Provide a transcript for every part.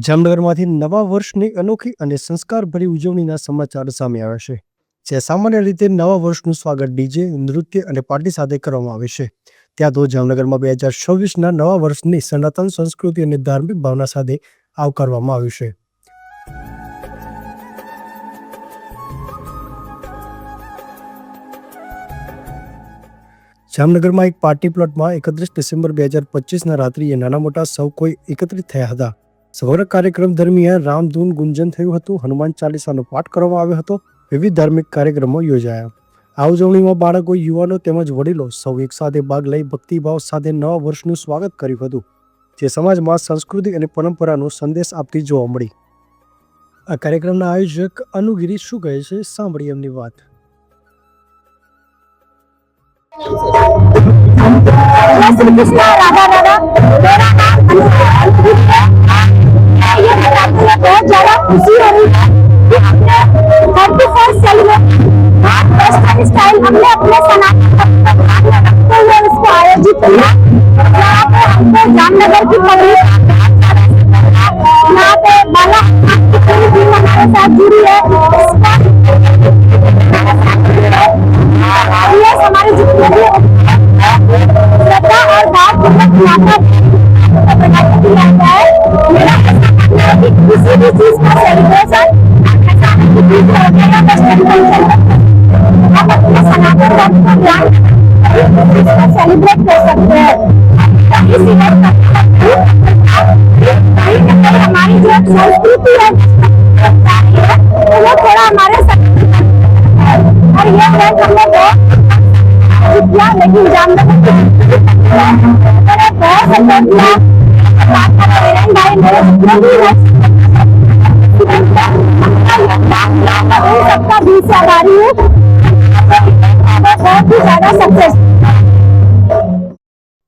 જામનગરમાંથી નવા વર્ષની અનોખી અને સંસ્કારભરી ઉજવણીના સમાચાર સામે આવ્યા છે. જે સામાન્ય રીતે નવા વર્ષનું સ્વાગત ડીજે, નૃત્ય અને પાર્ટી સાથે કરવામાં આવે છે, ત્યાં તો જામનગરમાં 2026ના નવા વર્ષની સનાતન સંસ્કૃતિ અને ધાર્મિક ભાવના સાથે આવકારવામાં આવ્યું છે. જામનગરમાં એક પાર્ટી પ્લોટમાં 31 ડિસેમ્બર 2025ના રાત્રિએ નાના મોટા સૌ કોઈ એકત્રિત થયા હતા. સમગ્ર કાર્યક્રમ દરમિયાન રામધૂન ગુંજન થયું હતું, હનુમાન ચાલીસાનો પાઠ કરવામાં આવ્યો હતો, વિવિધ ધાર્મિક કાર્યક્રમો યોજાયા. આ ઉજવણીમાં બાળકો, યુવાનો તેમજ વડીલો સૌ એકસાથે ભાગ લઈ ભક્તિભાવ સાથે નવા વર્ષનું સ્વાગત કર્યું હતું, જે સમાજમાં સંસ્કૃતિ અને પરંપરાનો સંદેશ આપતી જોવા મળી. આ કાર્યક્રમના આયોજક અનુગિરી શું કહે છે, સાંભળી એમની વાત. जय श्री कृष्ण, राधा राधा। मेरा नाम अनुगीरी है। मैं ये बताती हूँ, बहुत ज्यादा खुशी हो रही है कि हमने 31st सेलिब्रेट वेस्टर्न स्टाइल हमने अपने सनातन ध्यान में रखते हुए इसको आयोजित किया। यहाँ पे हमको जामनगर की पब्लिक, यहाँ पे बाला की पूरी टीम हमारे साथ जुड़ी है। ये हमारे जितने भी श्रद्धा और भावपूर्वक माता बना के दिया गया है। मेरा ऐसा मानना है कि किसी भी चीज का सेलिब्रेशन हम अपने सनातन धर्म को ध्यान में सेलिब्रेट कर सकते हैं। हमारी जो संस्कृति है वो थोड़ा हमारे और ये हमने बहुत किया, लेकिन जानने बहुत सपोर्ट किया। भाई मेरे जितने भी है सबका भी से आभारी हूँ। बहुत ही ज्यादा सक्सेस.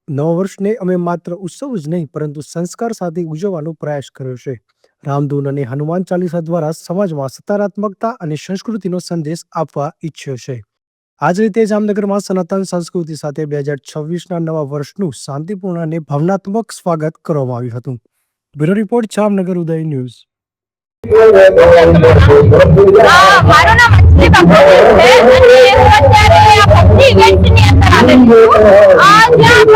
નવા વર્ષને અમે માત્ર ઉત્સવ જ નહીં પરંતુ સંસ્કાર સાથે ઉજવવાનો પ્રયાસ કર્યો છે. રામધૂન અને હનુમાન ચાલીસા દ્વારા સમાજમાં સકારાત્મકતા અને સંસ્કૃતિનો સંદેશ આપવા ઈચ્છ્યો છે. આ જ રીતે જામનગરમાં સનાતન સંસ્કૃતિ સાથે 2026ના નવા વર્ષનું શાંતિપૂર્ણ અને ભાવનાત્મક સ્વાગત કરવામાં આવ્યું હતું. બ્યુરો રિપોર્ટ, જામનગર ઉદય ન્યૂઝ. મારું નામ અંજલિ બાપુજી છે અને હું અત્યારે આ ભક્તિ ઇવેન્ટની અંદર આવેલી છું. જ્યાં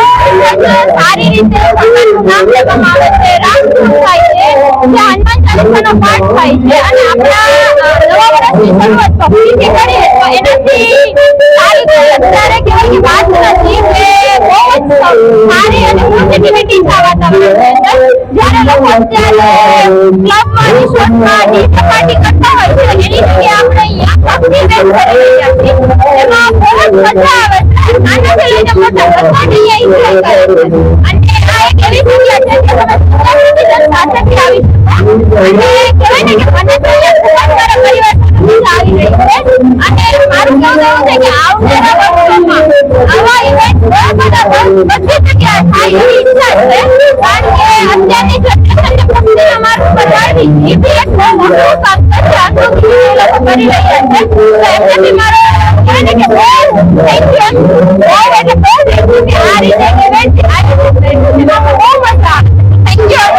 સારી રીતે ભગવાનનું નામ લેવામાં આવે છે, રામધૂન થાય છે, જ્યાં હનુમાન ચાલીસાનો પાઠ થાય છે અને આપણા નવા વર્ષની શરૂઆત ભક્તિથી કરીએ તો એનાથી સારી કોઈ અત્યારે કહેવાની વાત નથી કે બહુ જ સારી અને પોઝિટિવિટી વાતાવરણ છે. જ્યારે લોકો અત્યારે ક્લબમાં, રિસોર્ટમાં ડીજે પાર્ટી કરતા હોય છે, એની જગ્યાએ આપણે અહીંયા ભક્તિ ઇવેન્ટ કરી રહ્યા છીએ. એમાં બહુ જ મજા આવે છે. નાનાથી લઈને મોટા બધા અહીંયા એન્જોય કરે છે અને આ એક એવી જગ્યા છે કે તમે સિનિયર સાથેથી આવી શકો અને કહેવાય ને કે મને તો અહીંયા મારા પરિવાર સાથે મજા આવી રહી છે. અને મારું કહેવું એવું છે કે આવનારા વર્ષોમાં આવા ઇવેન્ટ બધી જગ્યાએ થાય એવી ઈચ્છા છે. કારણ કે અત્યારની જનરેશનને ભક્તિ અમારું બતાવી એ બી એક બહુ મોટું કામ છે. આટલું બધું લોકો કરી રહ્યા છે તો એમને બી મારો કહેવાય ને કે બહુ થેન્ક યુ. બહુ એટલે બહુ થેન્ક યુ કે આ રીતે ઇવેન્ટ આયોજિત કર્યું. એમાં બહુ મજા આવે. Thank you.